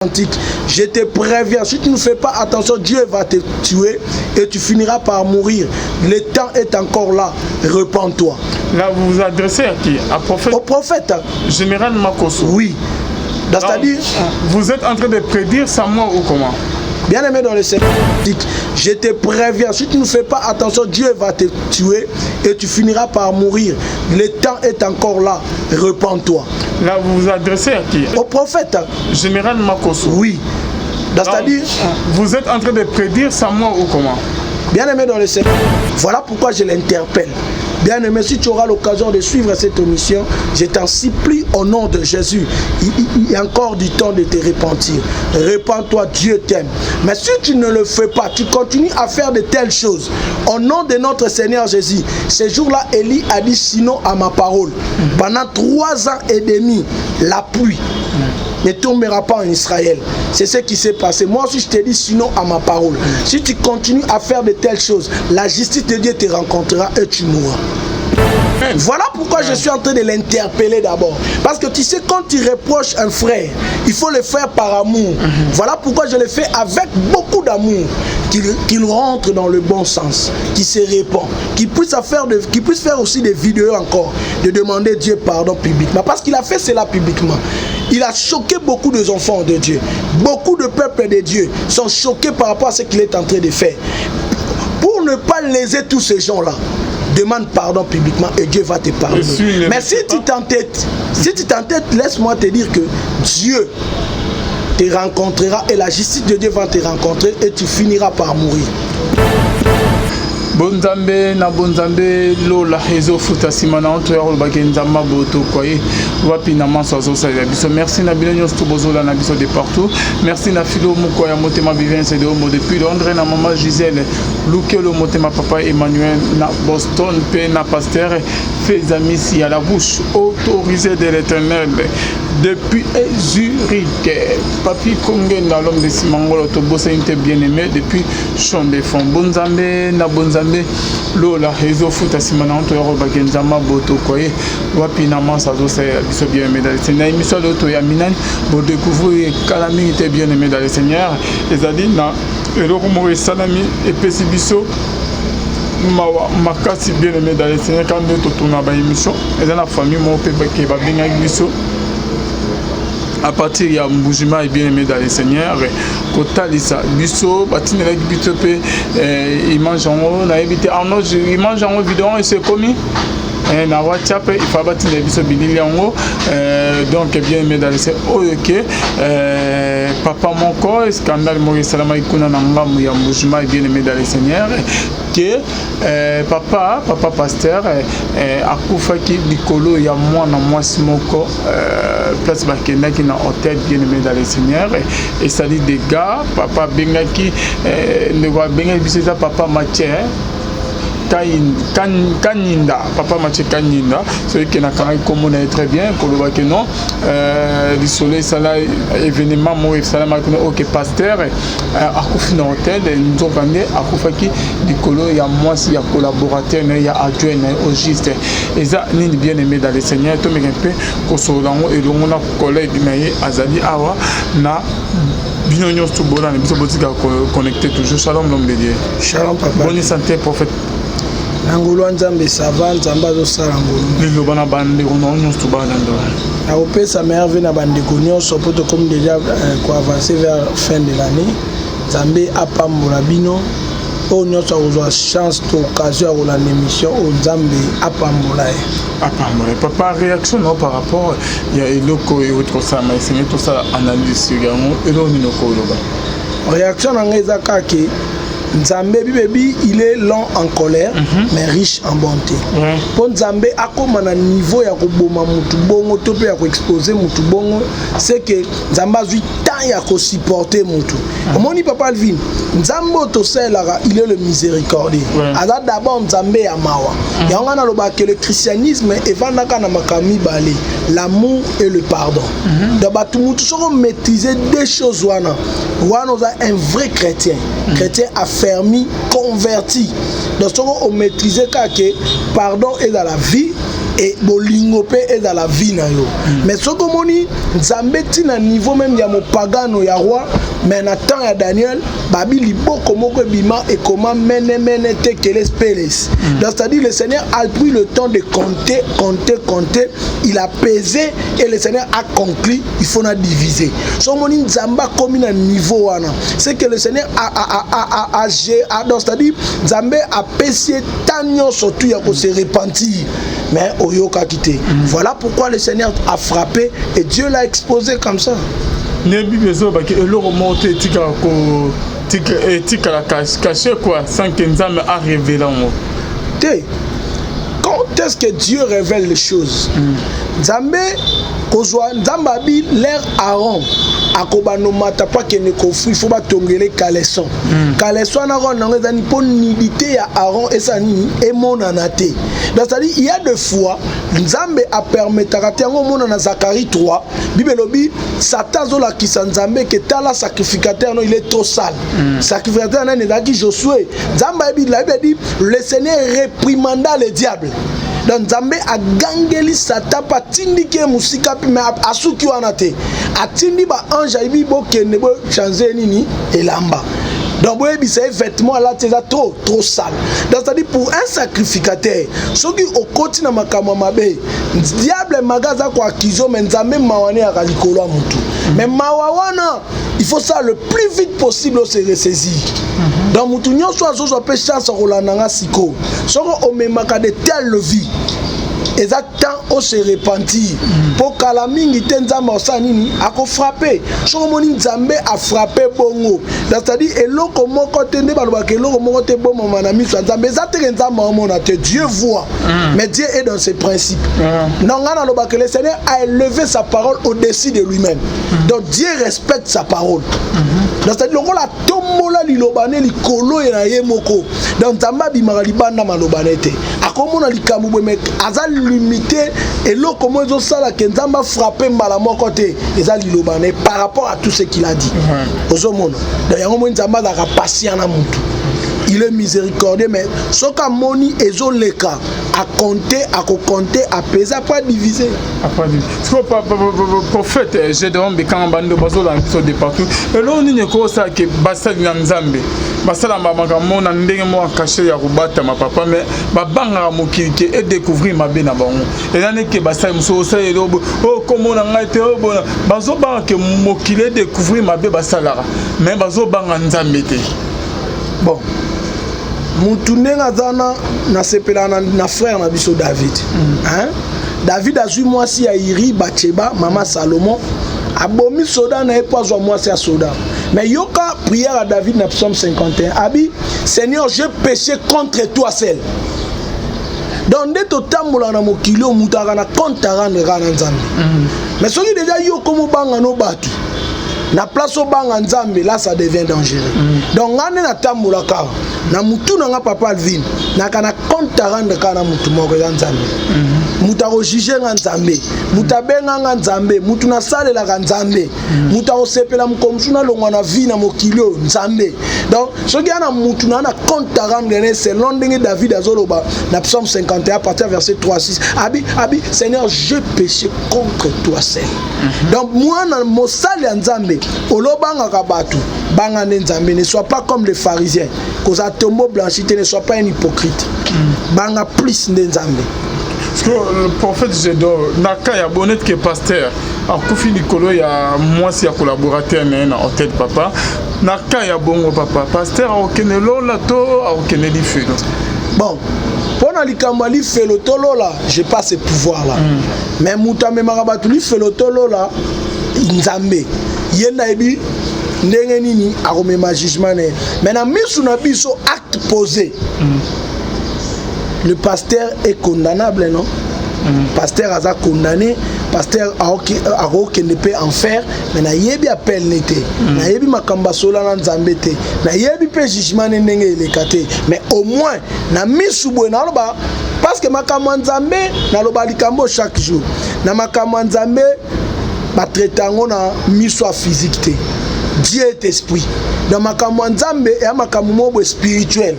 Je te préviens, si tu ne fais pas attention, Dieu va te tuer et tu finiras par mourir. Le temps est encore là, repens-toi. Là, vous vous adressez à qui? À prophète? Au prophète. Général Makosso. Oui. C'est-à-dire, vous êtes en train de prédire ça moi ou comment? Bien aimé dans le Seigneur, je te préviens, si tu ne fais pas attention, Dieu va te tuer et tu finiras par mourir. Le temps est encore là, repens-toi. Là, vous vous adressez à qui? Au prophète. Général Makosso. Oui. C'est-à-dire, vous êtes en train de prédire ça moi ou comment? Bien aimé dans le Seigneur, voilà pourquoi je l'interpelle. Bien aimé, si tu auras l'occasion de suivre cette émission, je t'en supplie au nom de Jésus. Il y a encore du temps de te repentir. Repens-toi, Dieu t'aime. Mais si tu ne le fais pas, tu continues à faire de telles choses. Au nom de notre Seigneur Jésus, ce jour-là, Élie a dit sinon à ma parole. Pendant 3 ans et demi, la pluie ne tombera pas en Israël. C'est ce qui s'est passé. Moi aussi, je te dis sinon à ma parole. Si tu continues à faire de telles choses, la justice de Dieu te rencontrera et tu mourras. Voilà pourquoi je suis en train de l'interpeller d'abord. Parce que tu sais, quand tu reproches un frère, il faut le faire par amour. Voilà pourquoi je le fais avec beaucoup d'amour. Qu'il rentre dans le bon sens, qu'il se répand, qu'il puisse faire aussi des vidéos encore, de demander Dieu pardon publiquement. Parce qu'il a fait cela publiquement. Il a choqué beaucoup de enfants de Dieu. Beaucoup de peuples de Dieu sont choqués par rapport à ce qu'il est en train de faire. Pour ne pas léser tous ces gens-là, demande pardon publiquement et Dieu va te pardonner. Mais si tu t'entêtes, laisse-moi te dire que Dieu te rencontrera et la justice de Dieu va te rencontrer et tu finiras par mourir. Bonzambe na bonzambe lola hezo futa simana onto ya kolobaki nzamba boto kwaye wapi na manso azosalela biso. Merci na bino nyonso tobozola na biso de partout. Merci na filo moko ya motema vivence de homo depuis Londres na maman Gisèle Lukelo motema papa Emmanuel na Boston pe na pasteur Fezamisi à la bouche autorisée de l'Éternel depuis Zurich. Papi Kongenga l'homme de Simangolo Tobosa inte bien-aimé depuis Chondefond. Bonzambe na bonzambe lola hezo futa simana onto ya robaki nzamba boto koye wapi na mansa zosa biso bien-aimé dans le Seigneur. Émission d'auto ya minani bo découvrir kalami était bien-aimé dans le Seigneur. Ezali na eloko mo salami epesi biso makasi bien-aimé dans le Seigneur quand nous tourna ba émission et la famille mo pe ke ba benga biso à partir ya Mbujima et bien-aimé dans le Seigneur kotalisa biso batine la biso pe il mange en haut na évité en haut il mange en haut vidéo et c'est commis na WhatsApp il faut batine biso bilili en haut donc bien-aimé dans le Seigneur OK papa moko scandale mo salama ikuna na ngamu ya Mbujima et bien-aimé dans le Seigneur que papa pasteur akufaki likolo ya mwana mwasi moko place bakendaki na hôtel bien-aimé dans le Seigneur et ça dit des gars papa bengaki ndeko bengaki biso za papa Mathieu Kaninda, papa Mathieu Kaninda, celui qui n'a pas commun très bien, pour que non, du soleil, ça là, événement, moi, ça là, ok, pasteur, à Koufi dans l'hôtel, nous avons gagné, à Koufaki, du colo, il y a moi, il y a collaborateur, il y a adjoint, au giste, et ça, ni bien aimé dans les seigneurs, tout le monde, qu'on soit là, et donc on a collègue, mais Azali, Awa, na, bien nous tout bon, nous sommes connectés toujours, shalom, l'homme de Dieu. Shalom, papa. Bonne santé, prophète. Nangolo nzambe sava nzamba zo sala ngolo lelo bana bande kono nyonso bana ndo na opesa merveille na bande nyonso poto comme déjà quoi avancer vers fin de l'année nzambe apambola bino o nyonso ozwa chance to occasion à la émission o nzambe apambola papa réaction non par rapport il y a eloko et autre ça mais c'est tout ça analyse sur yango elo ni noko loba réaction na ngeza kake Nzambe bibebi il est lent en colère mais riche en bonté. Pour Nzambe akoma na niveau ya koboma mutu bongo to pe ya ko exposer mutu bongo c'est que Nzambe a 8 ans ya ko supporter mutu. Omoni papa Alvin Nzambe to selara il est le miséricordieux. Alors d'abord Nzambe ya mawa. Ya ngana loba que le christianisme evandaka na makami balé l'amour et le pardon. D'abord tout mutu soko maîtriser des choses wana. Wana un vrai chrétien. Chrétien affermi, converti. Donc, on maîtrise que pardon est dans la vie et bolingo pe est dans la vie na yo. Mais ce que moni nzambe tina niveau même ya mopagano ya roi, mais na temps ya Daniel babi liboko moko bima et comment mene te que les peles. Donc c'est-à-dire le Seigneur a pris le temps de compter, il a pesé et le Seigneur a conclu, il faut na diviser. So moni nzamba comme na niveau wana, c'est que le Seigneur a c'est-à-dire nzambe a pesé tanyo surtout ya ko se repentir. Mais oyoka quitté. Voilà pourquoi le Seigneur a frappé et Dieu l'a exposé comme ça. Nebi bezo ba ke elo remonter tika ko tika la caché quoi sans que nzambe a révélé en quand est-ce que Dieu révèle les choses? Nzambe kozwa nzambabi l'air Aaron akobano mata pa ke ne kofu il faut ba tongele kaleson kaleson na ron ngo ezani po nidité ya Aaron esani emonana te. Donc c'est-à-dire il y a deux fois nzambe a permettra te ngo mona na Zacharie 3 bibelobi Satan zola kisa nzambe ke tala sacrificateur non il est trop sale. Sacrificateur na nezaki Josué nzamba la Bible dit le Seigneur réprimanda le diable. Donc nzambe a gangeli Satan pa tindike musika pi me asuki wana te atindi ba ange ibi bo kende bo changer nini elamba. Donc boyebi c'est vêtement là c'est trop sale. Donc c'est-à-dire pour un sacrificateur soki okoti na makamwa mabe diable magaza kwa kizo mais nzambe mawane ya kalikolo mutu. Mais mawawana il faut ça le plus vite possible se ressaisir. Dans mutu nyonso azozo pe chance rolandanga siko. Soko omemaka de telle vie. Exactement, on se repentir. Pour que la mingi tenzamba osanini ako frappé. Chomoni nzambe a frappé bongo. C'est-à-dire eloko moko tende balobaka eloko moko te bon mama mi nzambe zate nzamba omona te Dieu voit. Mais Dieu est dans ses principes. Non ngana lobaka le Seigneur a élevé sa parole au-dessus de lui-même. Donc Dieu respecte sa parole. C'est-à-dire la tombola lilobane likolo na yemoko. Donc nzamba bimaka libanda malobanete. Akomona likambo me azal limité et l'eau comment ils ont ça là que nzamba frappé mal à mon côté les alilobane par rapport à tout ce qu'il a dit. Aux monde d'ailleurs moi nzamba da patient na mutu. Il est miséricordieux mais ce qu'a moni ezo leka à compter à peser à pas diviser. Ce que prophète Gédéon Bekamba bando bazo dans tout de partout et là on n'y ko ça que basali na nzambe basala mama mona ndenge mo caché ya kubata ma papa mais babanga mokiki et découvrir ma bena bango et là que basali muso ça et oh comment on a été bona bazo ba que mokile découvrir ma be basala mais bazo banga nzambe te. Bon Moutounenga zana na sepela na frère na biso David. Hein? David a eu moi si a Iri Bathsheba, maman Salomon, abomi soda na pas moi si a soda. Mais yoka prière à David na psaume 51. Abi Seigneur, j'ai péché contre toi seul. Donc dès to tambola na mokilo mutaka na compte rendre kana nzambe. Mais soki déjà yo comme banga no batu. Na place au banga nzambe là ça devient dangereux. Donc ngane na tambola ka na mutu na papa Alvin na kana compte rendre kana mutu moko nzambe. Muta ko juger nzambe, muta benga nzambe, mutu na sale la nzambe. Muta ko sepela mkomsu na longwa na vie na mokilo nzambe. Donc soki ana mutu na compte rendre c'est ndenge David azoloba na psaume 51 à partir verset 3-6. Abi Seigneur, je péché contre toi seul. Donc moi na mosali nzambe olobanga kabatu banga nzambe ne sois pas comme les pharisiens koza tombo blanchité ne sois pas un hypocrite banga plus nzambe. Parce que le prophète Gédéon naka ya bonnet que pasteur alors kofi likolo ya moi si ya collaborateur na hôtel papa naka ya bongo papa pasteur okene lola to okene li felo. Bon pona likamali felo to lola j'ai pas ce pouvoir là. Mais muta me marabatu li felo to lola nzambe yenda ebi ndenge nini akomema jugement ne maintenant misu na biso acte posé. Le pasteur est condamnable, non? Pasteur a condamné, pasteur a ne peut en faire, mais na yebi appel nete, na yebi makamba sola na nzambete, na yebi pe jugement nenge elekate, mais au moins na misubwe na loba parce que makamba nzambe na loba likambo chaque jour, na makamba nzambe ba traitango na miswa physique te. Dieu est esprit. Dans makamba nzambe et makamba mobo spirituel.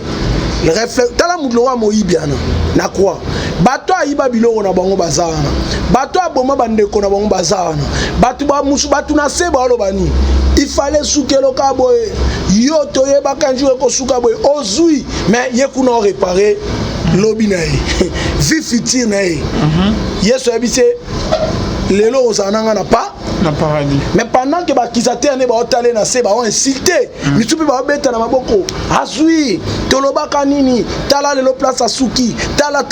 Le réflexe tala mudlowa moyibiana na quoi bato ayiba biloko na bango bazana bato aboma bandeko na bango bazana bato ba musu bato na se ba lobani il fallait soukelo kaboye yo toyeba kanjure ko suka boye ozui mais yekuna réparer lobi na ye vie future na ye yesu abise lelo ozananga na pa na paradis. Mais pendant que bakisateur ne ba otale na se ba on insulté misupi ba beta na maboko azui tolobaka nini tala lelo place asuki tala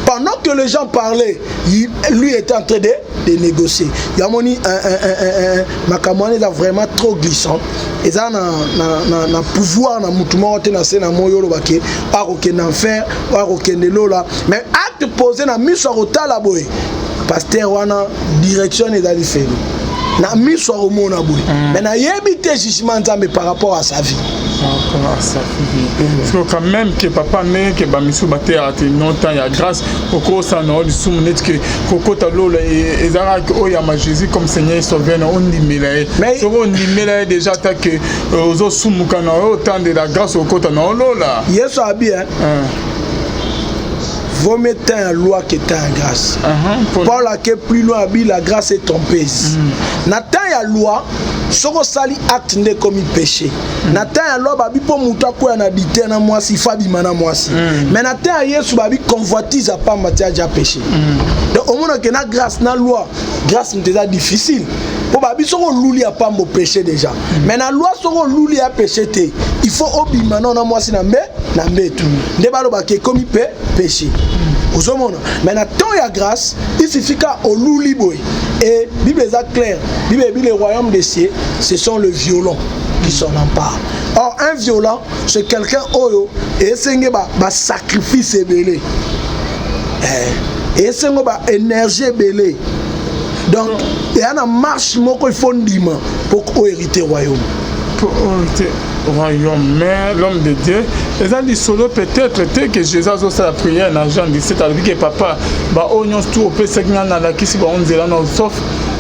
pendant que les gens parlaient lui était en train de négocier yamoni makamoni est vraiment trop glissant et ça na pouvoir na mutuma ote na se na moyo lobake akokende enfer akokende lola mais acte posé na miso akotala boye pasteur wana direction ezali felo na miso akomona boye mais na yebi te jugement nzambe par rapport à sa vie. Par rapport à sa vie. Parce que quand même que papa ne que ba misu bate a te longtemps ya grâce au ça no du sum net que koko ta lola et ezara que o ya ma Jésus comme Seigneur sauveur on dimela mais on dimela déjà ta que ozo sum kana autant de la grâce au kota no lola yeso abi vaut mieux tant la loi que tant la grâce. Paul a que plus loin la grâce est trompeuse. Natan ya loi, soko sali acte ne comme péché. Natan ya loi babi po muta ko na dité na moi si fabi mana moi si. Mais natan ya Yesu babi convoitise a pas matière déjà péché. Donc au moins que na grâce na loi, grâce c'est déjà difficile. Pour babi soko louli a pas mon péché déjà. Mais na loi soko louli a péché té. Il faut obima non na moi si na tout. Ndebalo ba ke comme péché. Mais maintenant il y a grâce, il suffit qu'à Olouli boy. Et Bible est claire. Bible dit le royaume des cieux, ce sont les violents qui s'en emparent. Or un violent, c'est quelqu'un oyo et c'est un sacrifice belé. Et c'est une énergie belé. Donc il y a une marche il faut dire pour hériter le royaume. Pour hériter royaume, mais l'homme de Dieu, et ça dit solo peut-être que Jésus a aussi la prière dans Jean 17, avec que papa, bah on y a tout au peu segment dans la qui si on dit là non sauf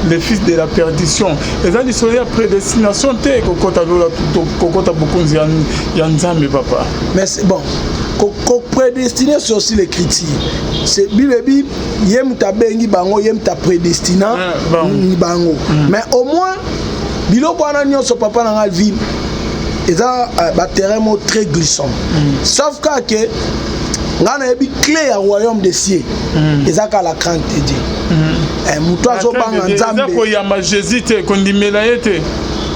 les fils de la perdition. Et ça dit solo la prédestination te kokota lola kokota beaucoup yanzambe papa. Mais c'est bon. Prédestiné c'est aussi les critiques. C'est Bible yem ta bengi bango yem ta prédestinant ni bango. Mais au moins biloko wana nyonso papa na nga vie et ça ba terrain très glissant. Sauf que ngana ebi clé ya royaume des cieux. Et ça ka la crainte de Dieu. Muto azobanga nzambe. Ko yamba Jésus te kondimela yete.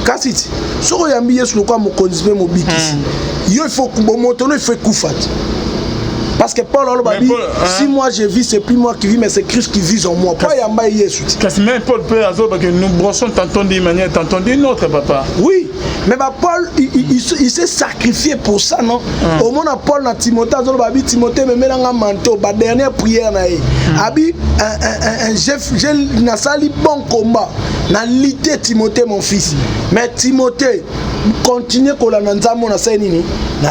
Kasiti. Soko yambi Yesu lokwa mokonzi pe mobikisi. Yo il faut kubomoto il faut kufat. Parce que Paul a dit, si moi je vis, c'est plus moi qui vis, mais c'est Christ qui vit en moi. Pas Yamba et Jésus. Parce que même Paul peut dire que nous brossons tantôt d'une manière, tantôt d'une autre, papa. Oui, mais Paul, il s'est sacrifié pour ça, non? Au moment où Paul a Timothée, Timothée me met dans un manteau, la dernière prière, j'ai sali bon combat, na lité Timothée mon fils. Mais Timothée, continue qu'on a dans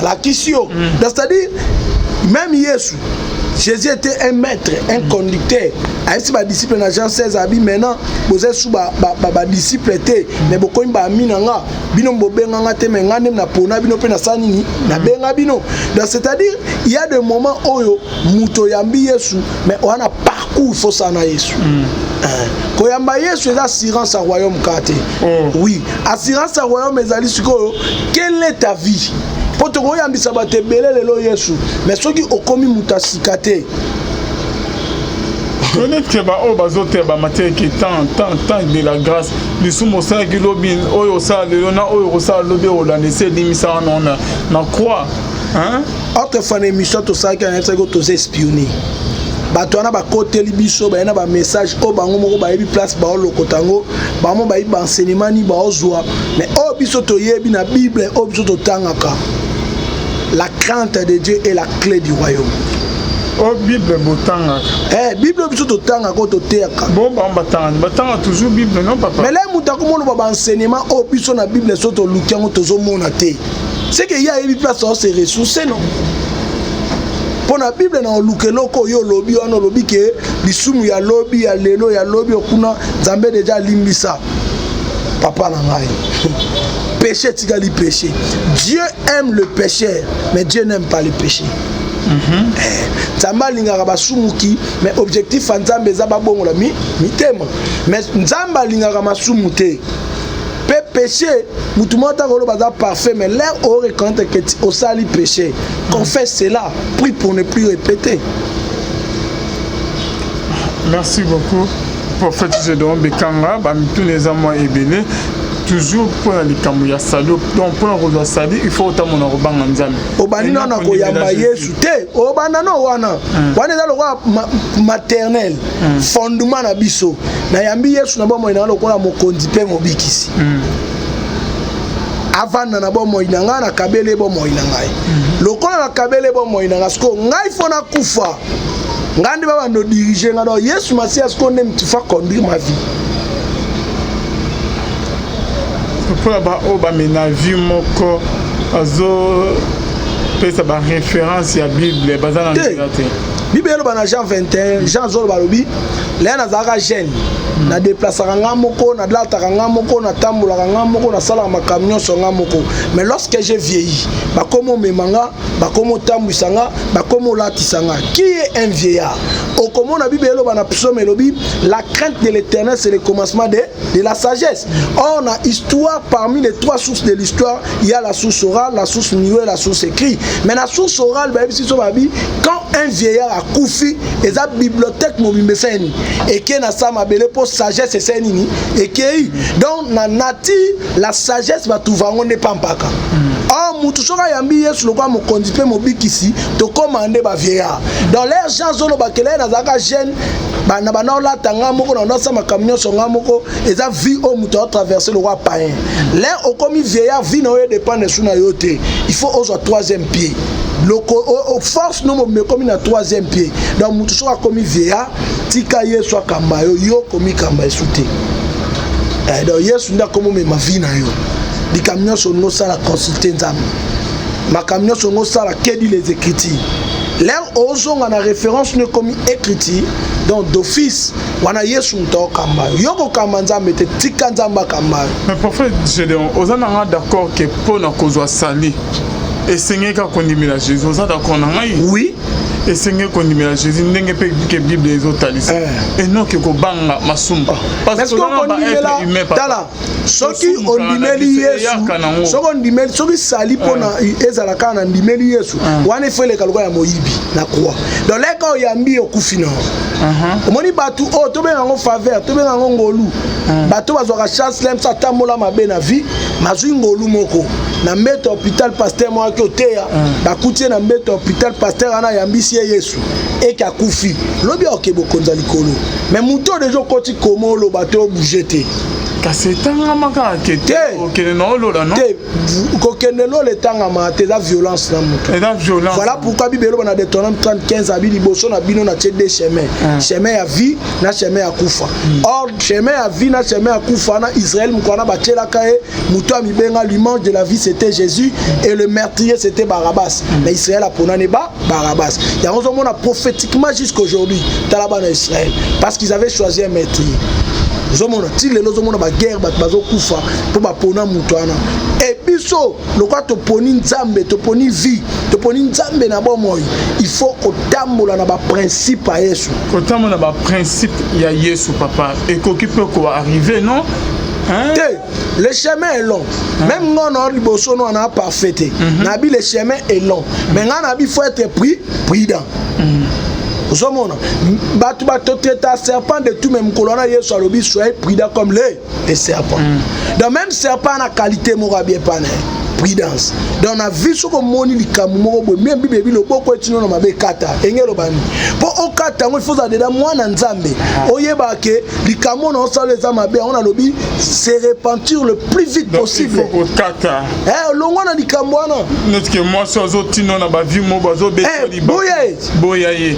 la question. C'est-à-dire, même Jésus était un maître, un conducteur. Si ma disciple n'a Jean 16 habits maintenant, vous êtes sous ma disciple était, mais beaucoup de minanga, bino bobenganga te mengane na pona bino pe na sanini na benga bino. Donc c'est-à-dire il y a des moments où muto yambi Yesu, mais on a parcours faut ça na Yesu. Koyamba Yesu est assurance à royaume kate. Oui, assurance à royaume ezali siko. Quelle est ta vie? Pour te voir yambi sabate belé lelo Yesu, mais ceux qui ont commis mutasikate. Connaître que bah oh bazote bah matière qui tant de la grâce du sumo ça qui lobin oyo ça le na oyo ça lobé o la laisser limisa non na croix hein autre fois émission to ça qui a été to espionner bato wana ba côté libiso ba na ba message o bango moko ba yebi place ba lokotango ba mo ba yebi enseignement ni ba ozwa mais o biso to yebi na Bible o biso to tangaka la crainte de Dieu est la clé du royaume. Oh Bible botanga. Bible biso to tanga ko to teka. Bon batanga toujours Bible non papa. Mais là mutako mo ba enseignement o biso na Bible so to lukiango to zo mona te. C'est que y a une place on se ressourcer non. Pour la Bible na lukeloko yo lobi ono lobi ke lisumu ya lobi ya lelo ya lobi okuna Nzambe déjà limbisa. Papa na ngai. Péché tigali péché. Dieu aime le pécheur, mais Dieu n'aime pas le péché. nzambe alingaka basumuki mais objectif ya nzambe eza babongola mitema mais nzambe alingaka masumu te pe péché mutu moko koloba baza parfait mais l'air au reconnaître que osali péché confesse cela prie pour ne plus répéter. Merci beaucoup prophète Gédéon Bekanga bamitu neza mwa ebele toujours pour la likamuya salo donc pour la sali il faut autant mon robanga nzambe obani na ko yamba Yesu te obana no wana wana za lokwa maternel fondement na biso na yambi Yesu na bomo ina lokola mokonzi pe mobikisi avana na bomo ina nga na kabele bomo ina ngai lokola na kabele bomo ina nga sko ngai fona kufa ngandi baba ndo diriger nga do Yesu Masia sko ndem tu fa conduire ma vie. Pour la vie moko azo pesa ba référence ya Bible bazana ngate Bible lo bana Jean 21 Jean zolo balobi là na zaka jeune na déplacer nga moko na dlata nga moko na tambola nga moko na sala ma camion so nga moko mais lorsque j'ai vieilli ba komo memanga ba komo tambusanga ba komo latisanga qui est un vieillard au comment na Bible lo bana psaume lobi la crainte de l'Éternel c'est le commencement de la sagesse. Or on a histoire parmi les trois sources de l'histoire il y a la source orale la source muette et la source écrite mais la source orale ba biso babi quand un vieillard a koufi et sa bibliothèque mobimeseni et qui na sa mabele pour sagesse et c'est nini et qui donc na nati la sagesse va tout vango ne pampaka or mutu soka yambi Yesu lokwa mo kondipe mobikisi to commander ba vieillard dans les gens zolo bakele na zaka jeune bana bana la tanga moko na sa makamnyo songa moko eza vie au mutu traverser le roi païen là au comme vieillard vie na dépend de suna yote il faut aux troisième pied au force nous me comme na troisième pied donc mutu soka comme vieillard tika Yesu akamba yo comme kamba esute donc Yesu nda comme ma vie na yo di camion sur nos sala consulter nzambe ma camion sur nos sala que dit les écritures l'air ozonga na référence ne comme écriture donc d'office wana Yesu nto kamba yoko kamba nzambe te tika nzamba kamba mais prophète Gédéon ozana d'accord que pour na kozwa sali et seigneur ka kondimela Jésus ozana d'accord na ngai oui et seigneur kondimela Jésus ndenge pe que Bible les autres et non que ko banga masumba parce que on ndimela tala soki ondimeli Yesu soki ondimeli soki sali pona ezala kana ndimeli Yesu wana fele kaloko ya moyibi na croix donc là quand yambi okufina omoni batu o to benga ngo faveur to benga ngo ngolu bato bazwaka chance lem sa tamola mabe na vie mazwi ngolu moko na mbeto hôpital pasteur moi ki oteya bakutie na mbeto hôpital pasteur ana yambisi Yesu et ki akufi lobi okebo konza likolo mais muto dejo koti komo lo bato bougete kasetanga maka kete okene no lo la non kokene lo le tanga ma te la violence na muto et la violence voilà pourquoi Bible on a Deutéronome 35 abili boso na bino na tie deux chemins chemin ya vie na chemin ya kufa or chemin ya vie na chemin ya kufa na Israël mukwana batela kae muto amibenga l'image de la vie c'était Jésus et le meurtrier c'était Barabbas mais Israël a ponane ba Barabbas ya on a prophétiquement jusqu'aujourd'hui talaba na Israël parce qu'ils avaient choisi un meurtrier zomona ti lelo zomona ba guerre bazo kufa po ba pona mutwana et biso lokwa to poni nzambe to poni vie to poni nzambe na bomoy il faut otambola na ba principe à Yesu otambola na ba principe ya Yesu papa et qu'occupe quoi arriver non le chemin est long même non on liboso non on a parfait nabi le chemin est long mais ngana bi faut être prudent Zomona batu batoteta serpent de tout même colonna Yesu alobi soyez prudent comme les serpents. Donc même serpent na qualité mora bien pané prudence. Donc na vie so ko moni likamu moko bo même bible lo boko etino na mabe kata engelo bani. Po okata ngo ifoza deda mwana nzambe. Oyeba ke likamu na osala za mabe on alobi se repentir le plus vite possible. Il faut kata. Longo na likamu wana. Notre que moi so zo tino na ba vie mo bazo be li ba. Boyaye.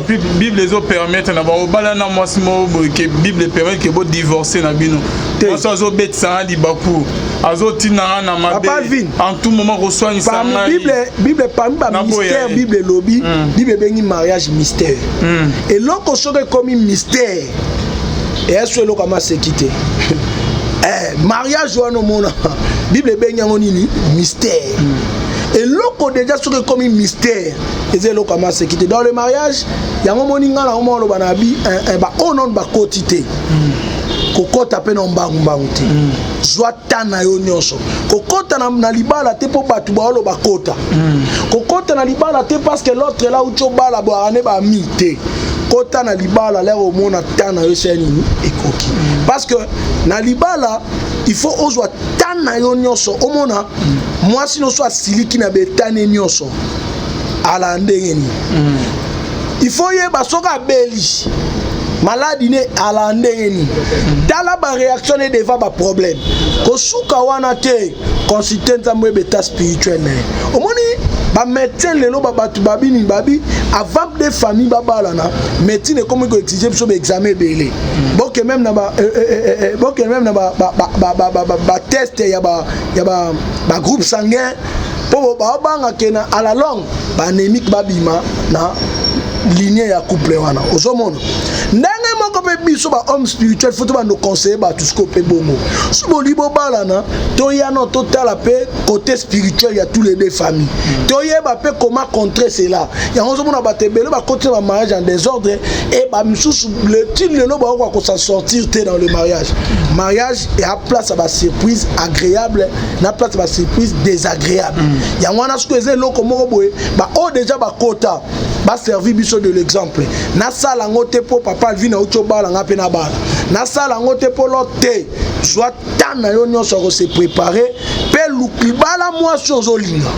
Puis Bible les permettre na ba obala na moi mo que Bible permet que bo divorcer na bino. Moi so zo bet sa li baku. Azo tina na mabe. En tout moment reçoit une sangha. Bible parmi ba mystère Bible lobby, Bible bengi mariage mystère. Et loko soke comme mystère. Et est-ce que loko ma se quitter. Mariage wana mona. Bible bengi ngo nini mystère. Et l'autre déjà sur comme un mystère. Et c'est l'autre comment c'est quitté. Dans le mariage, il y a un moment où on a un moment où on a un nom de quotité. Kokota pe na mbangu te zwa tana yo nyonso kokota na libala te po batu ba lo bakota kokota na libala te parce que l'autre là où tu bala bo ane ba mité kota na libala là au mona tana yo seni ekoki parce que na libala il faut ozwa tana yo nyonso o mona moi si no so asiliki na betane nyonso ala ndengeni il faut yeba soka beli maladie ne ala ndengeni dala ba réaction ne devant ba problème ko suka wana te consulter nzambe beta spirituel ne omoni ba médecin lelo ba batu babini babi avant des familles babala na médecine comme ko exiger so examen belé donc même na ba test ya ba groupe sanguin pour ba banga kena à la longue ba anémique babima na lignée ya couple wana ozomona ndenge moko pe biso ba homme spirituel faut ba no conseiller ba tout ce ko pe bongo so bo libo bala na to ya no total pe côté spirituel ya tous les deux familles to ye ba pe comment contrer cela ya ozomona ba tebelo ba côté ba mariage en désordre et ba misusu le tin le no ba ko s'en sortir té dans le mariage et à place à ba surprise agréable na place ba surprise désagréable ya wana ce que c'est loko moko boye ba o déjà ba kota ba servi biso de l'exemple na sala ngote po papa vina ucho bala ngape na bala na sala ngote po lote soit tana yo nyonso ko se préparer pe lukibala moi sozolinga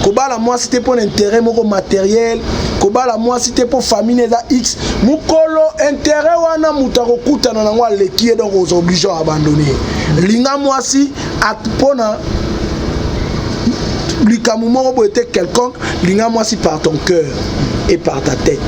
ko bala moi c'était pour intérêt moko matériel ko bala moi c'était pour famille za x mukolo intérêt wana mutako kutana na ngwa lekie donc aux obligés à abandonner linga moi si atpona Likamoumoro était quelconque, linga moi si par ton cœur et par ta tête.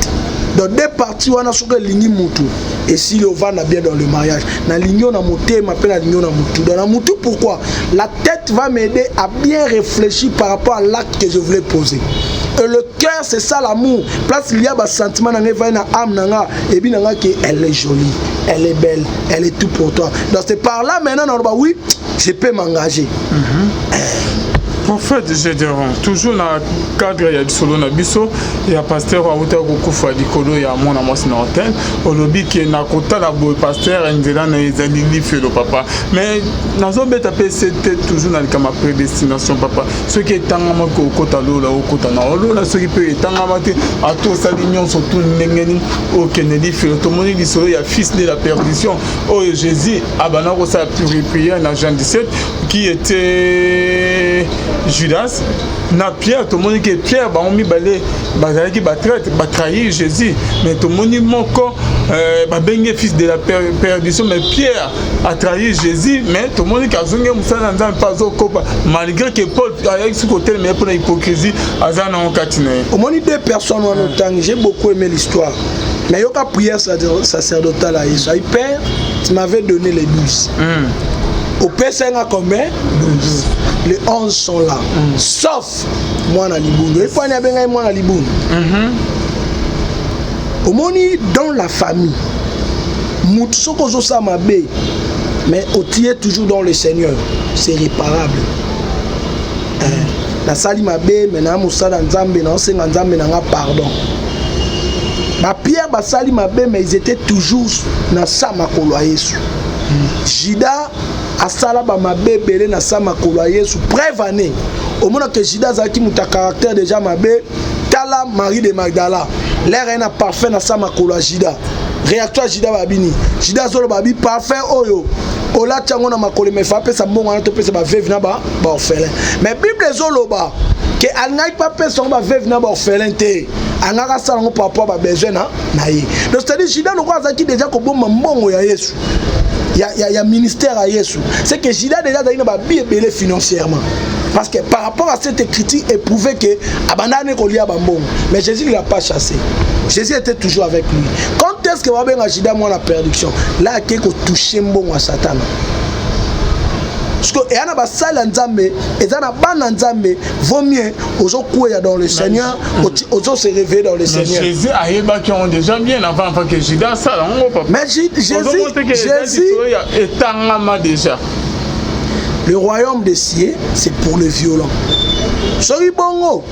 Dans deux parties, on a sur le ligne moutou. Et si le vent a bien dans le mariage, na lignon na mouté, m'appelle la lignon na moutou. Dans la moutou, pourquoi? La tête va m'aider à bien réfléchir par rapport à l'acte que je voulais poser. Et le cœur, c'est ça l'amour. Place il y a un sentiment dans l'âme, et bien elle est jolie, elle est belle, elle est tout pour toi. Donc c'est par là maintenant, oui, je peux m'engager. En fait, je dirais, toujours dans le cadre, il y a du solo na biso, il y a pasteur Aouta Kokufa Dikolo, il y a mon amour sur l'antenne, au lobby qui est na kota la boue pasteur, et il y a des fait le papa. Mais dans un bête appel, c'était toujours dans le cas de ma prédestination, papa. Ceux qui est en train de kota l'eau, là, au kota na l'eau, là, ceux qui peuvent être en train de à tous sa ligne, surtout n'engeni, au Kennedy fait le tomoni du solo, il y a fils de la perdition, oh Jésus, Abanaro, ça a pu prier dans Jean 17, qui était Judas, na Pierre, tout le monde qui est Pierre, bah on mis balé, bah qui va trahir Jésus, mais tout le monde moko, bah bengue fils de la perdition, mais Pierre a trahi Jésus, mais tout le monde qui a zongé moussa dans pas au copa, malgré que Paul avec ce côté, mais pour l'hypocrisie, azana on catine. Au moins deux personnes en autant, j'ai beaucoup aimé l'histoire, mais il y a une prière sacerdotale à Jésus. Père, tu m'avais donné les 12. Au PC, combien? 12. Les 11 sont là. Sauf moi, na Liboun. Il faut aller à moi, na Liboun. Au moni, dans la famille, Moutsoko Zosa Mabé, mais au tiers toujours dans le Seigneur. C'est réparable. La Sali Mabé, mais na Moussa Nzambe, na Osenga Nzambe, na pardon. Ma Pierre, ma Sali Mabé, mais ils étaient toujours dans Samakolo à Yesu. Jida, asala ba mabe belé na sama kolo Yesu preuve année au moment que Judas zaki muta caractère déjà mabe tala Marie de Magdala l'air est parfait na sama kolo Judas réacteur Judas babini Judas zolo babi parfait oyo ola tchango na makolo me fa pesa mbongo na to pesa ba veuve na ba orphelin mais Bible zolo ba que alngai pas pesa ba veuve na ba orphelin te angaka sala ngo par rapport ba besoin na ye donc c'est à dire Judas no kwa zaki déjà ko bomba mbongo ya Yesu. Il y a ministère à Yesu. C'est que Judas déjà a bien belé financièrement. Parce que par rapport à cette écriture, il prouvait que abandonné qu'on lui a bambon. Mais Jésus ne l'a pas chassé. Jésus était toujours avec lui. Quand est-ce que va bien Judas moi la perdition? Là, il faut toucher bon à Satan. Parce que il y a des salles Nzambe, et il y a des Nzambe, vaut mieux aux autres dans le Seigneur, aux autres se réveiller dans le Seigneur. Jésus a qui ont déjà bien avant que Judas ça mais Jésus Le royaume des cieux, c'est pour les violents. Soki bongo,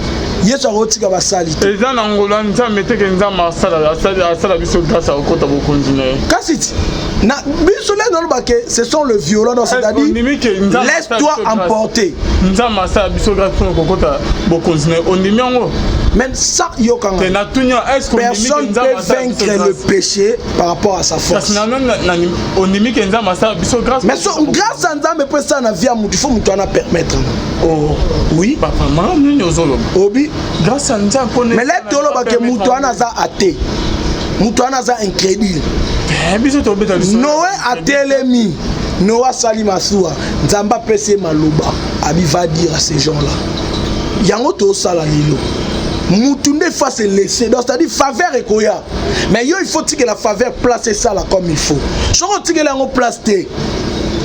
Yesu akotika basali. Eza na ngola nzambe te ke nzambe asala biso grâce à okota bokonzi na ye. Kasi na biso le no ba ke ce sont les violents, donc c'est-à-dire laisse-toi emporter. Nzambe asala biso grâce pour okota bokonzi na ye. Ondimi yango. Mais ça, personne ne peut vaincre le péché par rapport à sa force. Mais grâce à Nzambe, ça na vie, il faut nous permettre. Oh, oui. Obi. Grâce à Nzambe. Mais là, tu as que Moutouana a athée. Moutouana a incrédule. Noé a télémi. Noé Salimasua. Nzamba pese maloba. Abi va dire à ces gens-là. Yango to sala lilo. Moutounde face laisser, donc c'est-à-dire faveur et koya. Mais il faut que la faveur place ça là comme il faut. Si on tire la place té.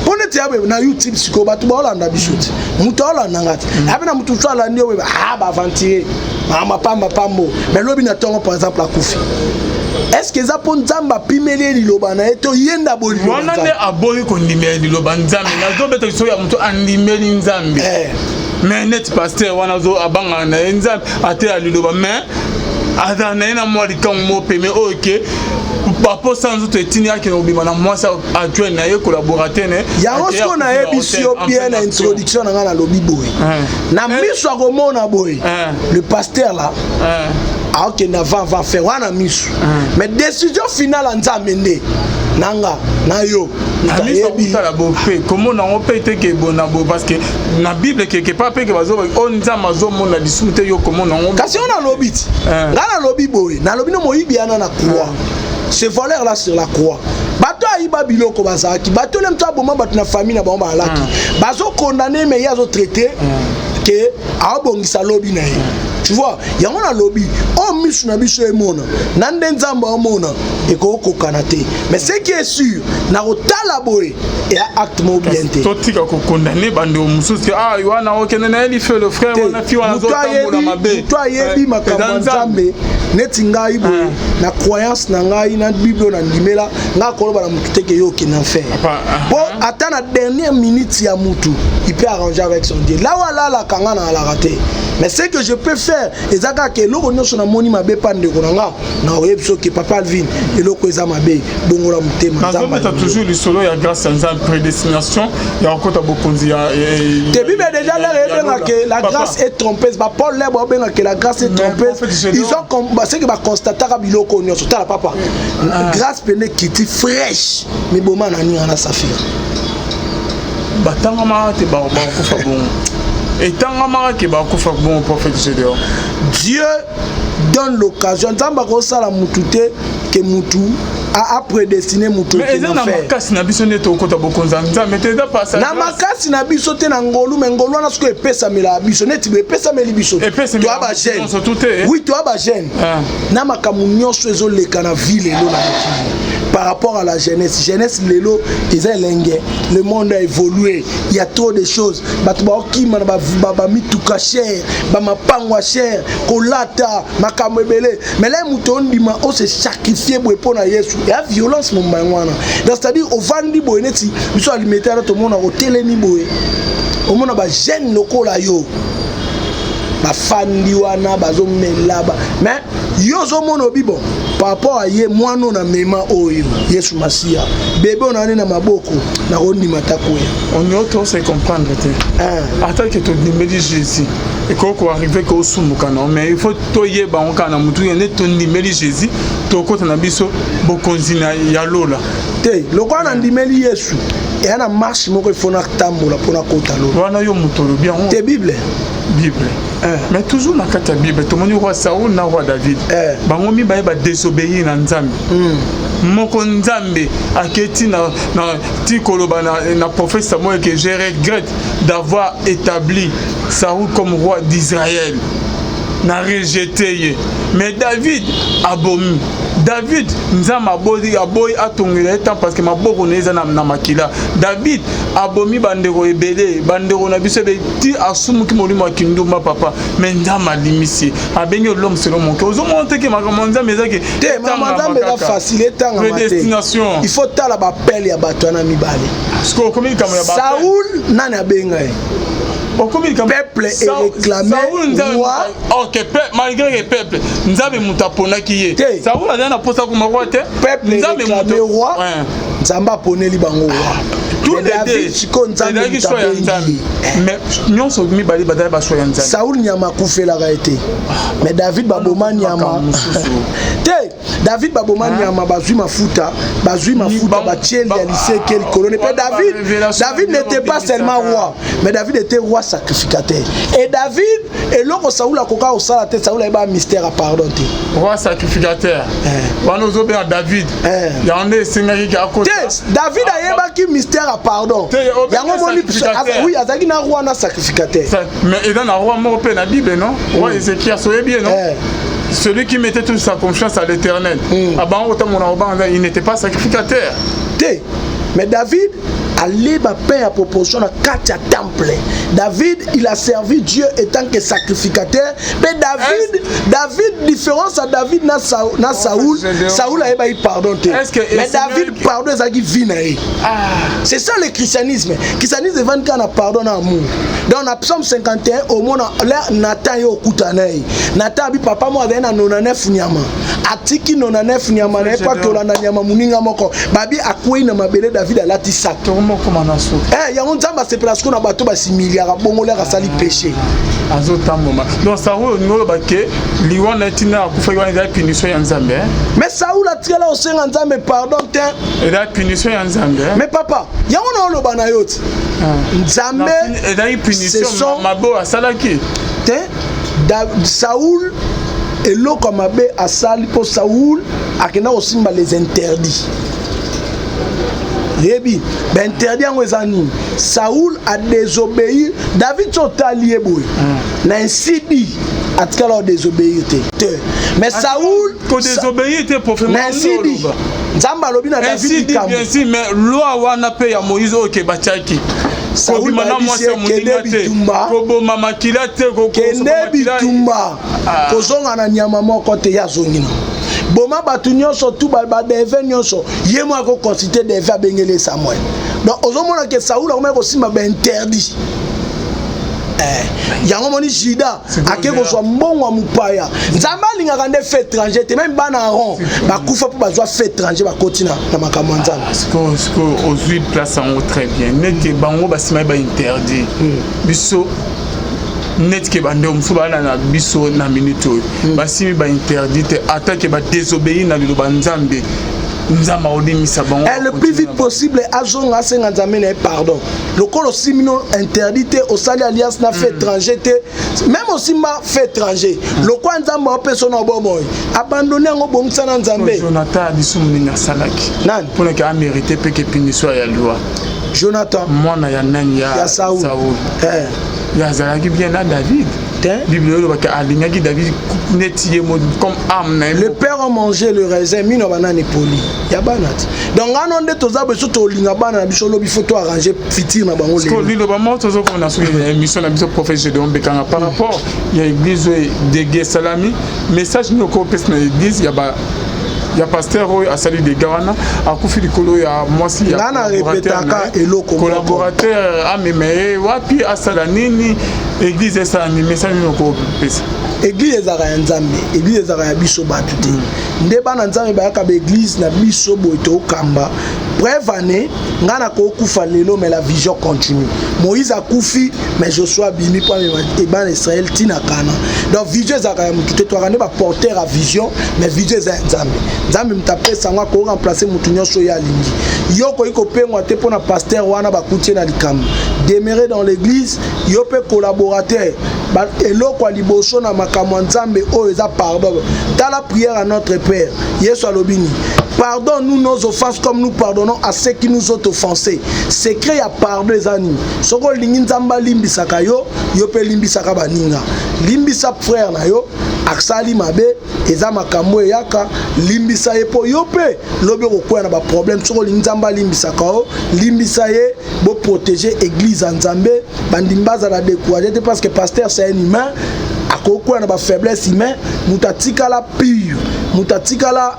On est na YouTube siko batu ba Hollande bishut. Muto Hollande ngati. Abina mutu so la ndio ba aventurer. Mama pamba pambo. Mais lobi na tongo par exemple la Koufi. Est-ce que ça pour Nzamba pimeli liloba na eto yenda boli. Wana ne aboyi ko ndimeli liloba Nzambe. Na zo beto so ya mutu andimeli Nzambe. Mais net pasteur wana zo abanga na Nzambe ate aliloba mais adana na moi kan mo peme OK papa sans autre tinia ki no bima na moi ça adjoint na ye collaborateur ne ya osko na ye bisio bien na introduction na na lobi boy na miso akomona boy le pasteur là OK na va faire wana miso mais décision finale en Nzambe nanga na yo comment on peut être que bon parce que na Bible quelque part que bazo on Nzambe zo mona disute yo comment on kasi on a lobby ngana lobby boy na lobby no moyibi ana na croix ce voleur là sur la croix bato ayiba biloko bazaki bato le mto aboma bato na famille na bomba alaki bazo condamner mais yazo traiter que abongisa lobby na ye. Tu vois, il y a un lobby. Oh, misu na biso emona. Nande Nzamba omona. Et ko kanate. Mais ce qui est sûr, na otala boy et acte mo bien té. Toti ka ko condamner bande o mususu ah yoana okene na eli fait le frère on fi wana zo tambola mabe. Toi yebi makambo Nzambe neti ngai boy na croyance na ngai na Bible na ndimela nga koloba na mutu teke yo ki na faire. Bon, attends la dernière minute ya mutu, il peut arranger avec son Dieu. Là wala la kanga na la raté. Mais ce que je peux faire, ezaka ke loko nyoso na moni mabe pande konanga na oyebso ke papa Alvin eloko eza mabe bongola mutema Nzamba. Tu as toujours le solo ya grâce à Nzambe prédestination ya okota bokonzi ya te Bible déjà là que la grâce est trompeuse. Ba Paul là ba benga que la grâce est trompeuse. Ils ont c'est que ba constater ka biloko nyoso tala papa. Grâce pene kiti fraîche mais boma na ni ana safira. Batanga ma te ba ko fa bon. Et tant que bon prophète Gédéon. Dieu donne l'occasion. Nzamba ko sala mutute que mutu a prédestiné mutu. Mais eza na makasi na biso neto kota bokonza Nzambe te da passa. Na makasi na biso te na ngolu mais ngolu na siko epesa mela biso neti be epesa meli biso. To aba jeune. Oui, to aba jeune. Na makamu nyonso ezo leka na ville elo na par rapport à la jeunesse. Jeunesse lelo ils ont lingué. Le monde a évolué. Il y a trop de choses. Batba okima na ba mituka cher, ba mapangwa cher, kolata, makamebele. Mais là muto ndima o se sacrifier pour na Yesu. Il y a violence mon mangwana. C'est-à-dire au vandi boyeneti, biso alimenter to mona hôtel ni boye. Au mona ba jeune lokola yo. Ba fandi wana bazo melaba. Mais yo zo mono bibo par rapport à ye moi non na mema oyo Yesu Masia bébé on a na maboko na roni matakoya on est autant se comprendre te attends que tu dimeli Jésus et qu'on arriver ko sumuka non mais il faut to yeba on kana mutu ne to dimeli Jésus to ko na biso bokonzi na ya lola te lokwa na ndimeli Yesu et ana marche moko il faut na tambola pour na kota lola wana yo mutolo bien te Bible mais toujours na kata Bible to moni roi Saul na roi David bango mi ba désobéir na Nzambe moko Nzambe aketi na ti koloba na prophète Samuel que je regrette d'avoir établi Saul comme roi d'Israël na rejeté mais David abomi David nzama bozi aboy atongela temps parce que maboko neza na makila. David abomi bandeko ebele bandeko na biso be ti asumu ki molimo akinduma papa mais nzama limisi abengi l'homme selon mon cœur. Ozo monter que makamza mezaki te makamza meza facile tanga prédestination. Il faut tala ba pelle ya bato na mibale. Parce que comme il comme ya ba Saoul nani abenga peuple est réclamé roi. Ok, malgré le peuple, nous avons moutapona qui est. Saoul a déjà posé comme roi. Peuple est réclamé roi. Nzamba poneli bango roi. Tout David chiko nzambe mais nous sommes mis bali badala ba soya nzambe. Saoul nyama kufela été. Mais David baboma nyama. Te David baboma nyama bazui mafuta ba tiel ya lycée quel colonne. Mais David n'était pas seulement roi, mais David était roi sacrificateur. Et David et l'autre Saoul a koka au sala tête Saoul a ba mystère à pardonner. Roi sacrificateur. Banozo be David. Ya on est singaki ki akota. David a yeba ki mystère à pardon. Yango moni oui, azaki na roi na sacrificateur. Mais il a un roi mort pe na Bible non? Roi Ézéchias soyez bien non? Celui qui mettait toute sa confiance à l'Éternel. Il n'était pas sacrificateur. Mais David allait paix à proportion à 4 temples. David, il a servi Dieu étant que sacrificateur. Mais David, différence à David na Saoul, Saoul a eu pardon. Mais David pardon ça qui vient. C'est ça le christianisme. Le christianisme vend quand on pardonne amour. Dans la Psaume 51 au monde là Nathan yo kutanai. Nathan bi papa moi avec na 99 nyama. Atiki 99 nyama na pas que la nyama muninga moko. Babi akwei na mabele David a lati sac. Eh ya nzamba c'est parce qu'on a bateau ba 6 milliards bongola ka sali péché. Azota moment. Donc Saoul ngolo baké liwana tina akufa kwa nza punition ya nzambe. Mais Saoul a tiré là au sein nzambe pardon te. Et la punition ya nzambe. Mais papa, ya on lo bana yote. Nzambe et la punition mabo asalaki. Te Saoul et l'eau comme abbé à sali pour Saoul akena aussi les interdits. Rebi, ben interdit en wezani. Saoul a désobéi. David sont alliés boy. Na insidi atkala désobéir te. Mais Saoul ko désobéir te pour faire insidi. Nzamba lobi na David kam. Bien sûr, mais loi wana pe ya Moïse ok bachaki. Saoul mana moi c'est mon dignité. Kobo mama kilate ko kende bitumba. Kozonga na nyama moko te ya zongina. Boma batu nyonso tout ba deve nyonso yemo ako consulter deve abengele Samuel. Donc ozomona que Saoul a ko simba ba interdit. Yango moni Jida akeko so mbongo mupaya. Nzamba lingaka nde fait étranger te même bana rond ba kufa pour bazwa fait étranger ba kotina na makambo nzamba. Parce que aux place en très bien. Nete bango ba simba ba interdit. Biso net ke bande musuba na biso na minute basimi ba interdite attaque ba désobéir na biloba nzambe nzamba odimisa bango le plus vite possible azonga senga nzambe na pardon le col simino interdite au sali alliance na fait étranger même aussi ma fait étranger le quoi nzamba personne na bomoy abandonner ngo bongisa na nzambe Jonathan disumuninga salaki nan pour que a mérité pe que punition ya loi Jonathan mwana ya nani ya Saoul Yazalaki bien à David. Bible David comme âme. Le père a mangé le raisin, mino banane poli. Yabanat. Donc on est tous abesso to linga bana biso lobi photo arranger fitir na bango. Parce que lui le bamo tozo qu'on a suivi l'émission na biso prophète de Ombekanga par rapport il y a église de Salami message nous ko pes na église il y a pasteur à salut de Gawana à Koufi Likolo ya moi si ya collaborateur a memé wapi à Salanini église esa ni message nous ko pesa église ezaka nzambe église ezaka ya biso batu te nde bana nzambe bayaka ba église na biso boito kamba bref année ngana ko kufa lelo mais la vision continue Moïse a kufi mais Joshua bimi pa et ban Israël tina kana donc vision ezaka ya mutu te to akane ba porteur à vision mais vision ezaka nzambe nzambe mtape sangwa ko remplacer mutu nyonso ya lingi yoko iko pengwa te pona pasteur wana ba kutie na likambo demeurer dans l'église yo pe collaborateur ba eloko liboso na makambo nzambe o eza pardon dans la prière à notre Père Yesu alobini pardonne-nous nos offenses comme nous pardonnons à ceux qui nous ont offensés secret ya pardon ezani soko lingi nzamba limbisaka yo yo pe limbisaka baninga limbisa frère na yo aksali mabe eza makambo yaka limbisa ye po yo pe lobe kokoya na ba problème soko linzamba limbisa kao limbisa ye bo protéger église en Nzambe bandimbaza la décourager parce que pasteur c'est un humain akokoya na ba faiblesse humain mutatika la pure mutatika la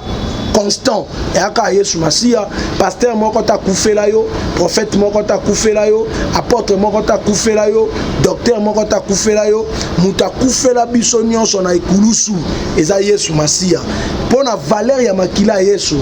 constant et aka Yesu Masia pasteur moko ta kufela yo prophète moko ta kufela yo apôtre moko ta kufela yo docteur moko ta kufela yo muta kufela biso nyonso na ikulusu eza Yesu Masia pona valeur ya makila Yesu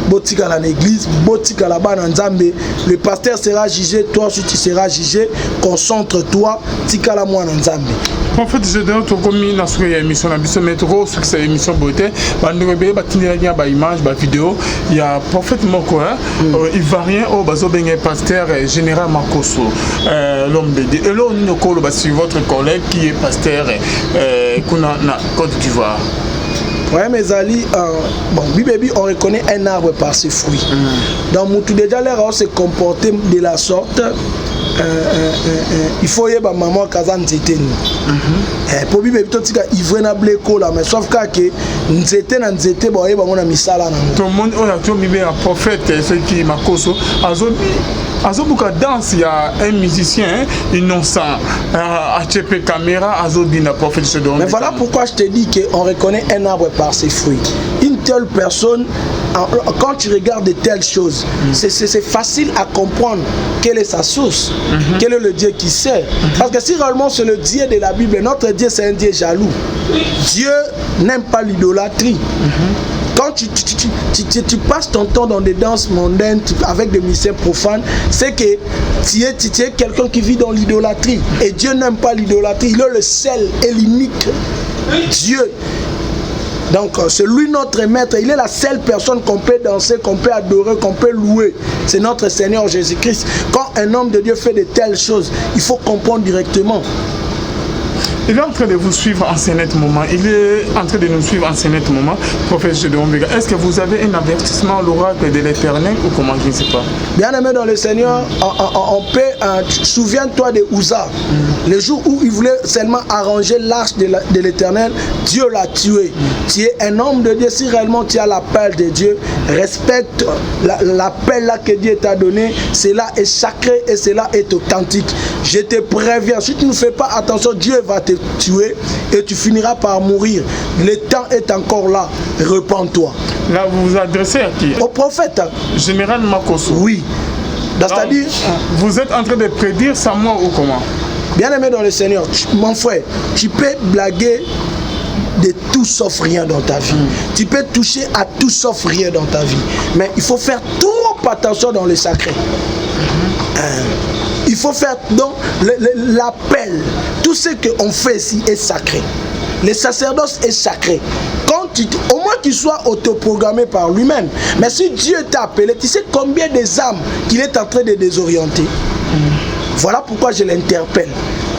botika la l'église botika la bas Nzambe le pasteur sera jugé toi aussi tu seras jugé concentre-toi tika la moi Nzambe. En fait, je donne tout comme une émission, mais trop sur cette émission beauté. Il y a des images, des vidéos. Il y a prophète Moko, il va rien au bazo bengue pasteur général Makoso, l'homme de Dieu. Et là, on nous sur votre collègue qui est pasteur na Côte d'Ivoire. Ouais, mes amis, bon, Bibi, on reconnaît un arbre par ses fruits. Donc, tout déjà, l'air se comporter de la sorte. Il faut y avoir maman Kazan Zeteni. Pour Bibi, tout ce qui est ivré na bleko là, mais sauf que Nzete na Nzete, bon, y a mon ami Sala. Tout le monde, on a tout mis un prophète, ce qui est Makoso. Azobuka danse, il y a un musicien innocent, HP caméra, Azobina prophète. Mais voilà pourquoi je te dis qu'on reconnaît un arbre par ses fruits. Une telle personne, quand tu regardes de telles choses, c'est facile à comprendre quelle est sa source, quel est le Dieu qui sert. Parce que si réellement c'est le Dieu de la Bible, notre Dieu c'est un Dieu jaloux. Dieu n'aime pas l'idolâtrie. Quand tu passes ton temps dans des danses mondaines avec des musiciens profanes, c'est que tu es quelqu'un qui vit dans l'idolâtrie. Et Dieu n'aime pas l'idolâtrie. Il est le seul et l'unique Dieu. Donc c'est lui notre maître. Il est la seule personne qu'on peut danser, qu'on peut adorer, qu'on peut louer. C'est notre Seigneur Jésus-Christ. Quand un homme de Dieu fait de telles choses, il faut comprendre directement. Il est en train de vous suivre en ce net moment. Il est en train de nous suivre en ce net moment. Professeur de Omega, est-ce que vous avez un avertissement à l'oracle de l'Éternel ou comment? Je ne sais pas. Bien aimé dans le Seigneur, on peut. Souviens-toi de Uza. Le jour où il voulait seulement arranger l'arche de l'Éternel, Dieu l'a tué. Tu es un homme de Dieu. Si réellement tu as l'appel de Dieu, respecte l'appel là que Dieu t'a donné. Cela est sacré et cela est authentique. Je te préviens. Si tu ne fais pas attention, Dieu va te tuer et tu finiras par mourir. Le temps est encore là. Repens-toi. Là, vous vous adressez à qui? Au prophète. Général Makoso. Oui. C'est-à-dire, vous êtes en train de prédire ça moi ou comment? Bien aimé dans le Seigneur, mon frère, tu peux blaguer de tout sauf rien dans ta vie. Tu peux toucher à tout sauf rien dans ta vie. Mais il faut faire trop attention dans le sacré. Il faut faire donc l'appel. Tout ce qu'on fait ici est sacré. Le sacerdoce est sacré. Au moins qu'il soit autoprogrammé par lui-même. Mais si Dieu t'a appelé, tu sais combien des âmes qu'il est en train de désorienter. Voilà pourquoi je l'interpelle.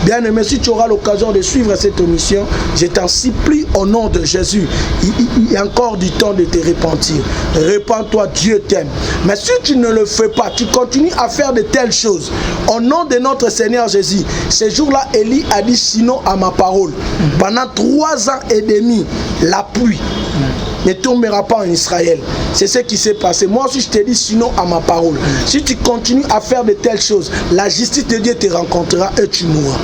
Bien aimé, si tu auras l'occasion de suivre cette émission, je t'en supplie au nom de Jésus. Il y a encore du temps de te repentir. Repends-toi, Dieu t'aime. Mais si tu ne le fais pas, tu continues à faire de telles choses. Au nom de notre Seigneur Jésus, ce jour-là, Élie a dit sinon à ma parole. Pendant 3 ans et demi, la pluie ne tombera pas en Israël. C'est ce qui s'est passé. Moi aussi, je te dis sinon à ma parole. Si tu continues à faire de telles choses, la justice de Dieu te rencontrera et tu mourras.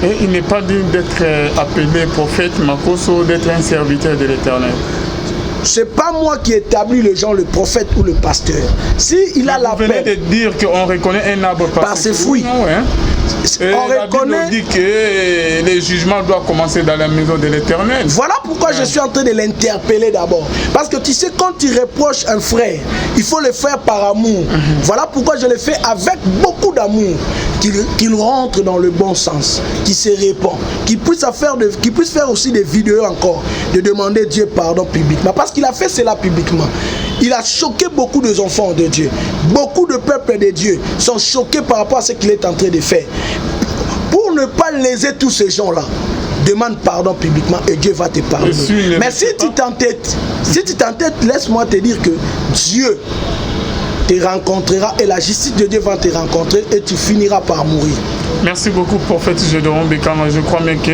Et il n'est pas digne d'être appelé prophète Makoso, d'être un serviteur de l'Éternel. C'est pas moi qui établis le genre, le prophète ou le pasteur. Si il a la paix. Vous venez de dire qu'on reconnaît un arbre par ses fruits. On reconnaît. Bible dit que les jugements doivent commencer dans la maison de l'Éternel. Voilà pourquoi je suis en train de l'interpeller d'abord. Parce que tu sais, quand tu reproches un frère, il faut le faire par amour. Voilà pourquoi je le fais avec beaucoup d'amour. Qu'il rentre dans le bon sens, qu'il se répand, qu'il puisse faire aussi des vidéos encore, de demander Dieu pardon publiquement. Parce qu'il a fait cela publiquement. Il a choqué beaucoup de enfants de Dieu. Beaucoup de peuples de Dieu sont choqués par rapport à ce qu'il est en train de faire. Pour ne pas léser tous ces gens-là, demande pardon publiquement et Dieu va te pardonner. Mais si tu t'entêtes, laisse-moi te dire que Dieu te rencontrera et la justice de Dieu va te rencontrer et tu finiras par mourir. Merci beaucoup, prophète Gédéon Bekanga. Je crois bien que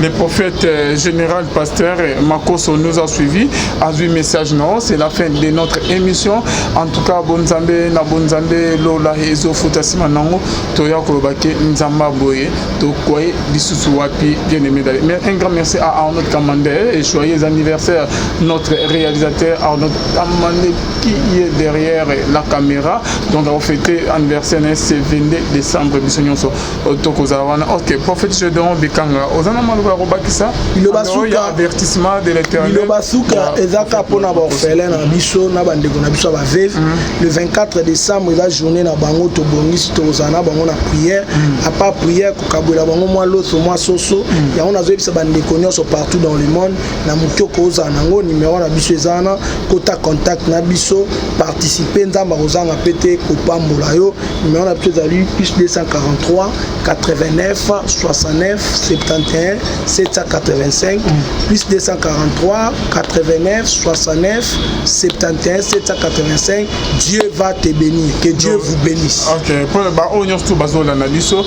le prophète général pasteur Makoso nous a suivis, a vu message non. C'est la fin de notre émission. En tout cas, Bonzambe, na Bonzambe, Lola, Ezo, Futasima Nango, Toya Kolobake, Nzamba Boye, Tokoye, Bisusu Wapi, bien aimé d'aller. Mais un grand merci à Arnaud Kamandé et joyeux anniversaire, notre réalisateur Arnaud Kamandé qui est derrière la caméra. Donc, on fêté anniversaire, c'est 22 décembre, Bissonyoso. Ok, prophète Gédéon Bekanga. Ozana Malouba Robakisa. Il a basuka avertissement de l'Éternel. Il a basuka ezaka pona ba orphelin na biso na bandeko na biso ba veuve. Le 24 décembre la journée na bango to bongisi to ozana bango na prière. À part prière ko kabola bango moi l'autre moi soso. Ya on a zo bisa bandeko nyonso partout dans le monde na mutoko ozana ngo numéro na biso ezana kota contact na biso participer nzamba ozanga pété ko pambola yo numéro na biso ezali plus 243 89 69 71 785 plus 243 89 69 71 785. Dieu va te bénir, que Dieu vous bénisse. Ok, pour le bas, on y a tout bazola na biso.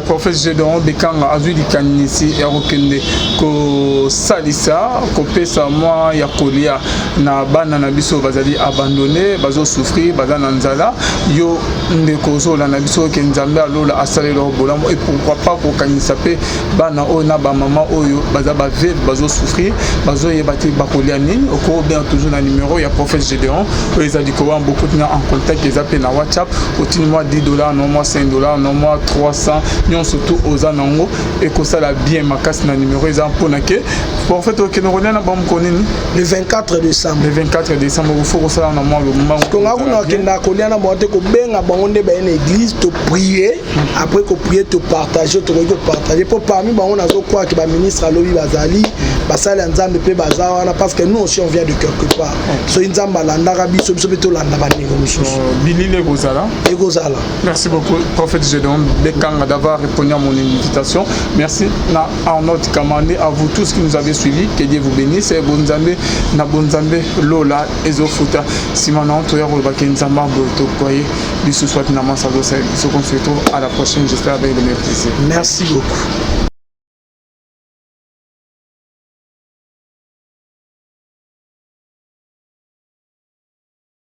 Prophète Gédéon Bekanga azui di kanisi ya rokende ko salisa ko pesa moi ya kolia na bana na biso bazali abandonné bazo souffrir bazana nzala yo ndeko zola na biso ke nzambe alola asalelo bolambo et pourquoi pas ko kanisa pe bana o na ba maman oyo baza ba veuve bazo souffrir bazo yebati bakolia nini oko bien toujours na numéro ya prophète Gédéon ils a dit ko beaucoup de en contact les appels na WhatsApp au moi $10 non moi $5 non moi 300 non surtout aux anango et que ça la bien ma casse na numéro ils en ponake pour fait que nous on a bon konini le 24 décembre il faut que ça na moi le moment ko ngakuna kenda kolia na monte ko benga bango nde ba une église to prier après ko prier to partager to partager pour parmi bango nazo quoi que ba ministre alobi bazali basali nzambe pe bazawana parce que nous aussi on vient de quelque part so nzamba landaka biso biso beto landa banengo mususu bilile gozala et gozala. Merci beaucoup prophète Gédéon Bekanga d'avoir répondu à mon invitation. Merci na Arnaud Kamandé, à vous tous qui nous avez suivis, que Dieu vous bénisse et Bonzambe na Bonzambe Lola Ezofuta Simana Toya Rolbake Nzamba Boto Koye biso soit na Masazo se qu'on se retrouve à la prochaine, j'espère avec le meilleur plaisir. Merci beaucoup.